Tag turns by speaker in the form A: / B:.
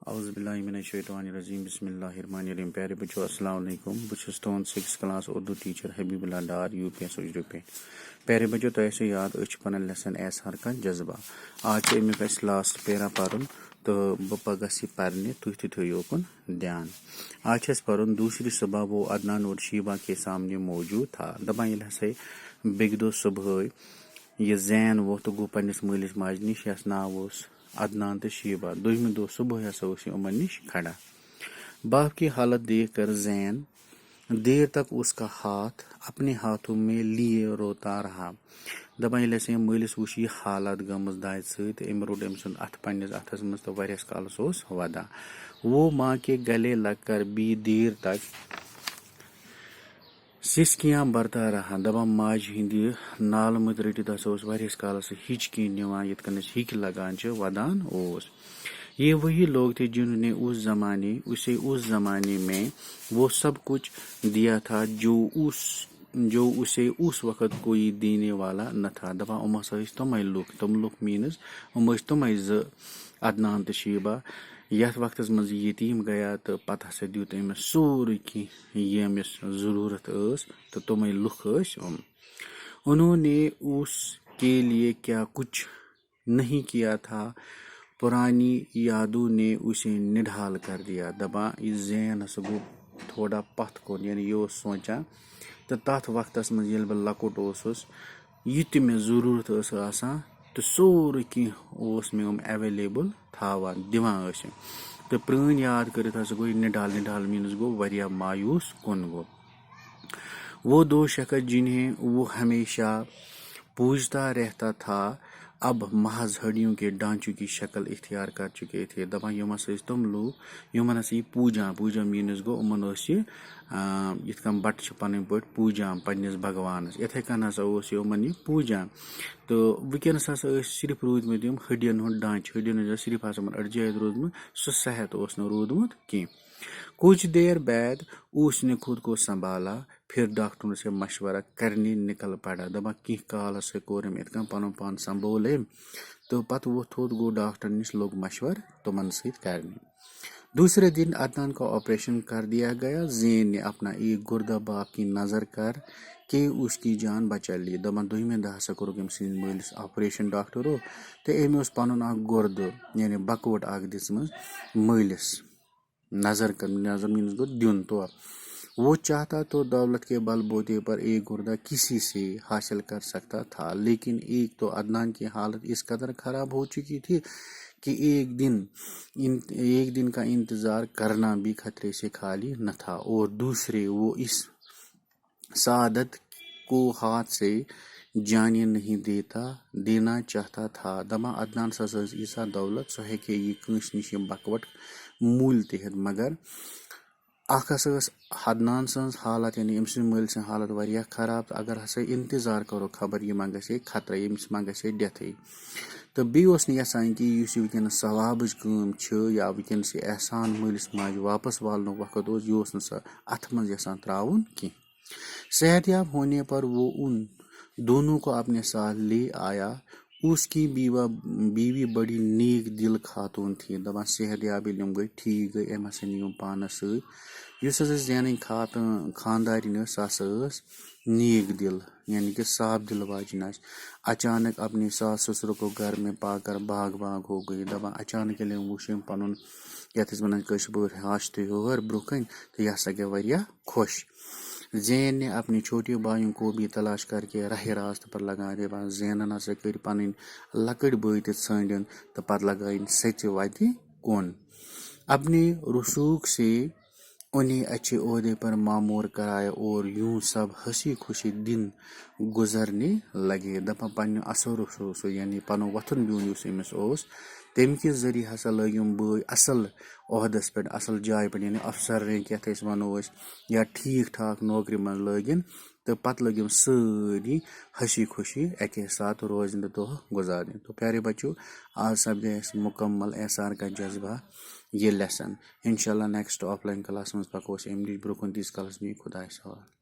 A: اعوذ باللہ من الشیطان الرجیم بسم اللہ الرحمن الرحیم پیارے بچو السلام علیکم بہت تہد 6 کلاس اردو ٹیچر حبیب اللہ ڈار یو پی ایس اجرو پہ پیارے بچو تہ یاد پن لیسن احسار کا جذبہ آج امیک اس لاسٹ پیرا پرن تو بہ گھس یہ پرنے تھی تھو یوکن دھیان آج پرن دوسری صبح وہ عدنان اور شیبہ کے سامنے موجود تھا دپان یل ہسا بیک دہ صبح یہ زین وہ تو گو پنس مالس ماجہ نش یس ناو عدنان تو شیبہ دویمہ دہ صبح ہسا یمن نش کھڑا باپ کی حالت دیکھ کر زین دیر تک اس کا ہاتھ اپنے ہاتھوں میں لیے روتا رہا دپان یل ہسا مالس وچ یہ حالت گمز دادِ ست ام روٹ ام سند اتھ پنس اتھس مز تو واریاہس کالس ودان وہ ماں کے گلے لگ کر بھی دیر تک سسکیاں برتا رہا دپان ماجہ ہند نالہ مت رٹت ہسا واریاہس کالس ہچکی نوان یت کنس ہک لگان ودان یہ وہی لوگ تھے جنہوں نے اس زمانے میں وہ سب کچھ دیا تھا جو اسے اس وقت کوئی دینے والا نہ تھا دپان ام ہسا تمے لوک مینز ام تمے عدنان تو شیبہ یتھ وقتس مز یتیم گیا تو پتہ ہسا دیت امس سورے کی یمس ضرورت تو تمے لوک انہوں نے اس کے لیے کیا کچھ نہیں کیا تھا پرانی یادوں نے اسے نڈھال کر دیا دپان یہ زین ہسا گو تھوڑا پتھ کن یعنی یہ سوچان تو تر وقتس مز یل بہ لکٹ یہ تہ مے ضرورت آسان تو سورے کی مے ایویلیبل تھاوان دِوان تو پرٲنۍ یاد کرت ہسا گو نڈال مینس گو واریاہ مایوس کن گو وہ دو شخص جنہیں وہ ہمیشہ پوجتا رہتا تھا اب محض ہڈیوں کے ڈانچوں کی شکل اختیار کر چکے تھے دپان یم ہسا تم لوگ یمن ہسا یہ پوجان مینس گو یمن یت کن بٹ پن پٲٹھۍ پوجان پننس بھگوانس اتھے کن ہسا یمن یہ پوجان تو ونکس ہسا صرف روٗدمٕتۍ یم ہڈین ہُنٛد ڈانچہ ہڈین ہُنٛد صرف ہسا أڑۍ جایہِ روٗدمُت سُہ صحت نہٕ روٗدمُت کینٛہہ کچھ دیر بعد اس نے خود کو سنبھالا پھر ڈاکٹروں سے مشورہ کرنے نکل پڑا دپان کینٛہہ کال ہسا کوٚر أمۍ یِتھ کٔنۍ پنُن پان سنبھول أمۍ تو پتہٕ ووٚتھ تھوٚد گوٚو ڈاکٹر نش لوگ مشور تمن سۭتۍ کرنے دوسرے دن عدنان کا آپریشن کر دیا گیا زین نے اپنا ایک گردہ باپ کی نظر کر کے اس کی جان بچا لی دپان دویمہ دہ ہسا کوٚرُکھ أمۍ سٕنٛدِ مٲلِس آپریشن ڈاکٹرو تو أمۍ اوس پنُن اکھ گردٕ یعنی بکوٹ اکھ دِژمٕژ مٲلِس نظر مینس گو دیُن تو وہ چاہتا تو دولت کے بل بوتے پر ایک گردہ کسی سے حاصل کر سکتا تھا لیکن ایک تو عدنان کی حالت اس قدر خراب ہو چکی تھی کہ ایک دن کا انتظار کرنا بھی خطرے سے خالی نہ تھا اور دوسرے وہ اس سعادت کو ہاتھ سے جانے نہیں دینا چاہتا تھا دپان عدنان ہسا ییٖژاہ دولت سۄ ہیٚکہِ یہِ کٲنٛسہِ نِش یِم بکوٹ موٗلۍ تہِ ہٮ۪تھ مگر اکھ ہسا ٲس عدنان سٕنٛز حالت یعنی أمۍ سٕنٛدِ مٲلۍ سٕنٛز حالت واریاہ خراب تہٕ اگر ہسا انتظار کرو خبر یہِ ما گژھِ خطرٕ ییٚمِس ما گژھِ ڈیتھٕے تہٕ بیٚیہِ اوس نہٕ یژھان کہِ یُس یہِ وٕنکیٚنس ثوابٕچ کٲم چھِ یا وٕنکیٚنس یہِ احسان مٲلِس ماجہِ واپس والنُک وقت اوس یہِ اوس نہٕ سۄ اتھ منٛز یژھان تراوُن کینٛہہ صحت یاب ہونے پر وہ ان دونوں کو اپنے ساتھ لے آیا اس کی بیوی بڑی نیک دل خاتون تھی دپان صحت یاب ییٚلہِ یِم گٔے ٹھیٖک گٔے أمۍ ہسا نی یِم پانس سۭتۍ یُس ہسا زینٕنۍ خاندارِنۍ ٲس سۄ ہسا ٲس نیک دل یعنی کہ صاف دل واجِنۍ آسہِ اچانک اپنے ساس سسر کو گھر میں پا کر باغ ہو گئی دپان اچانک ییٚلہِ أمۍ وٕچھ أمۍ پنُن یتھ أسۍ ونان کٲشِر پٲٹھۍ ہش تہٕ ہیوٚر برونٛہہ کَنہِ تہٕ یہِ ہسا گٔے واریاہ خۄش زین نے اپنے چھوٹے بھائیوں کو بھی تلاش کر کے راہ راست پر لگا دپان زینن ہسا کٔرۍ پنٕنۍ لۄکٕٹۍ بٲے تہِ ژھٲنڈِن تہٕ پتہٕ لگٲیِن سژِ وتہِ کُن اپنے رسوخ سے انہیں اچھے عہدے پر معمور کرایا اور یوں سب ہنسی خوشی دن گزرنے لگے دپان پننہِ اصل رسوخ یعنی پنُن وۄتھُن بِہُن یُس أمِس اوس تمہِ کہِ ذٔریعہٕ ہسا لٲگۍ یِم بٲے اصل عہدس پٮ۪ٹھ اصل جایہِ پٮ۪ٹھ یعنی افسر رینک یتھ أسۍ ونو أسۍ یا ٹھیٖک ٹھاک نوکری منٛز لٲگِن تہٕ پتہٕ لٔگۍ یِم سٲری ہنسی خوشی اکے ساتھ روزنہِ دۄہ گزارنے تو پیارے بچو آج سپدے اسہِ مکمل احسار کا جذبہ یہ لیسن انشاءاللہ نیکسٹ آف لائن کلاس منٛز پکو أسۍ امہِ نِش برونٛہہ کُن تیٖتِس کالس بِہِو خۄدایس حوالہٕ